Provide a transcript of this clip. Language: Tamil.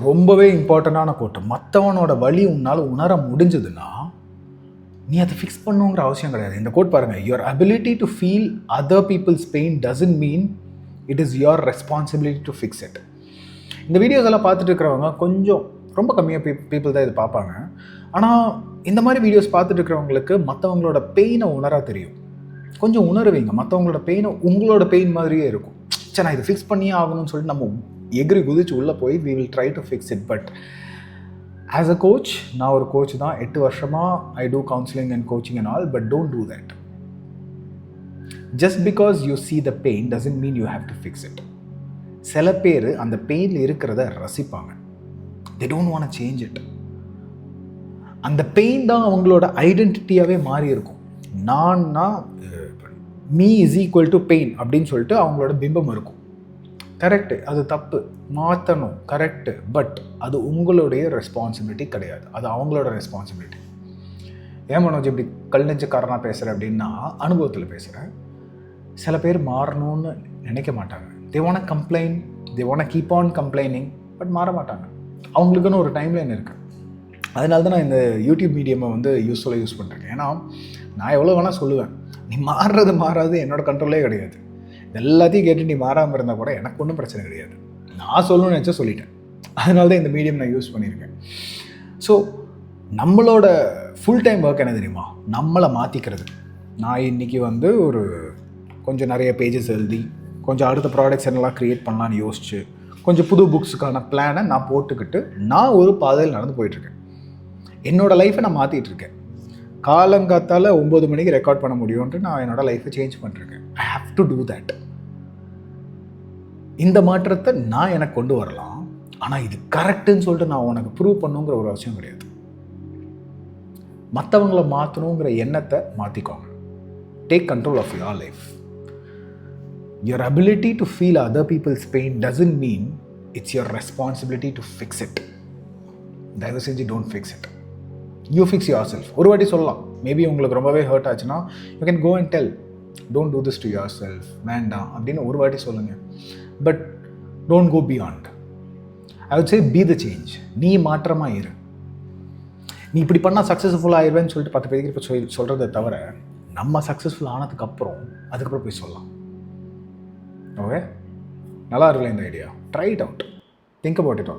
ரொம்பவே இம்பார்ட்டண்டான கோட்டு. மற்றவனோட வலி உன்னால் உணர முடிஞ்சதுன்னா நீ அதை ஃபிக்ஸ் பண்ணுங்கிற அவசியம் கிடையாது. இந்த கோட் பாருங்கள், your ability to feel other people's pain doesn't mean it is your responsibility to fix it. இந்த வீடியோஸ் எல்லாம் பார்த்துட்டு இருக்கிறவங்க கொஞ்சம் ரொம்ப கம்மியாக பீப்புள் தான் இது பார்ப்பாங்க. ஆனால் இந்த மாதிரி வீடியோஸ் பார்த்துட்டு இருக்கிறவங்களுக்கு மற்றவங்களோட பெயினை உணர தெரியும். கொஞ்சம் உணருவீங்க, மற்றவங்களோட பெயினை உங்களோட பெயின் மாதிரியே இருக்கும். சரி, நான் இதை ஃபிக்ஸ் பண்ணியே ஆகணும்னு சொல்லிட்டு நம்ம எகிரி குதிச்சு உள்ளே போய் we will try to fix it. But as a coach, நான் ஒரு கோச் தான், 8 வருஷமாக I do counselling and coaching and all. But don't do that. Just because you see the pain doesn't mean you have to fix it. சில பேர் அந்த பெயினில் இருக்கிறத ரசிப்பாங்க. they don't want to change it. அந்த பெயின் தான் அவங்களோட ஐடென்டிட்டியாகவே மாறி இருக்கும். நான்னா me is equal to pain அப்படின்னு சொல்லிட்டு அவங்களோட பிம்பம் இருக்கும். கரெக்டு, அது தப்பு, மாற்றணும், கரெக்டு. பட் அது உங்களுடைய ரெஸ்பான்சிபிலிட்டி கிடையாது, அது அவங்களோட ரெஸ்பான்சிபிலிட்டி. ஏன் மனோஜ் இப்படி கல் நெஞ்சுக்காரனாக பேசுகிறேன் அப்படின்னா அனுபவத்தில் பேசுகிறேன். சில பேர் மாறணும்னு நினைக்க மாட்டாங்க. They want complain, they want keep on complaining, but மாற மாட்டாங்க. அவங்களுக்குன்னு ஒரு டைம்லைன் இருக்குது. அதனால தான் நான் இந்த யூடியூப் மீடியமை வந்து யூஸ்ஃபுல்லாக யூஸ் பண்ணுறேன். ஏன்னா நான் எவ்வளோ வேணால் சொல்லுவேன், நீ மாறாது என்னோட கண்ட்ரோலே கிடையாது. எல்லாத்தையும் கேட்டு நீ மாறாமல் இருந்தால் கூட எனக்கு ஒன்றும் பிரச்சனை கிடையாது. நான் சொல்லணும்னு நினச்சா சொல்லிட்டேன். அதனால தான் இந்த மீடியம் நான் யூஸ் பண்ணியிருக்கேன். ஸோ நம்மளோட ஃபுல் டைம் ஒர்க் என்ன தெரியுமா? நம்மளை மாற்றிக்கிறது. நான் இன்றைக்கி வந்து ஒரு கொஞ்சம் நிறைய பேஜஸ் எழுதி கொஞ்சம் அடுத்த ப்ராடக்ட்ஸ் என்னெல்லாம் க்ரியேட் பண்ணலான்னு யோசிச்சு கொஞ்சம் புது புக்ஸுக்கான பிளானை நான் போட்டுக்கிட்டு நான் ஒரு பாதையில் நடந்து போயிட்டுருக்கேன். என்னோடய லைஃப்பை நான் மாற்றிட்டு இருக்கேன். காலங்காத்தால் 9 மணிக்கு ரெக்கார்ட் பண்ண முடியும்ன்ட்டு நான் என்னோடய லைஃப்பை சேஞ்ச் பண்ணிருக்கேன். I have to do that. இந்த மாற்றத்தை நான் எனக்கு கொண்டு வரலாம். ஆனால் இது கரெக்டுன்னு சொல்லிட்டு நான் உனக்கு ப்ரூவ் பண்ணுங்கிற ஒரு அவசியம் கிடையாது. மற்றவங்களை மாற்றணுங்கிற எண்ணத்தை மாற்றிக்கோங்க. Take control of your life. Your ability to feel other people's pain doesn't mean it's your responsibility to fix it. தயவு செஞ்சு don't fix it. You fix yourself. ஒரு வாட்டி சொல்லலாம், மேபி உங்களுக்கு ரொம்பவே ஹர்ட் ஆச்சுன்னா you can go and tell, don't do this to yourself, வேண்டாம் அப்படின்னு ஒரு வாட்டி சொல்லுங்கள். But don't go beyond. I would say be the change. நீ மாற்றமாக இரு. நீ இப்படி பண்ணால் சக்ஸஸ்ஃபுல் ஆயிடுவேன்னு சொல்லிட்டு 10 பேருக்கு இப்போ சொல்கிறத தவிர நம்ம சக்ஸஸ்ஃபுல் ஆனதுக்கப்புறம் அதுக்கப்புறம் போய் சொல்லலாம். ஓகே, நல்லா இருக்குல்ல இந்த idea? Try it out, think about it all.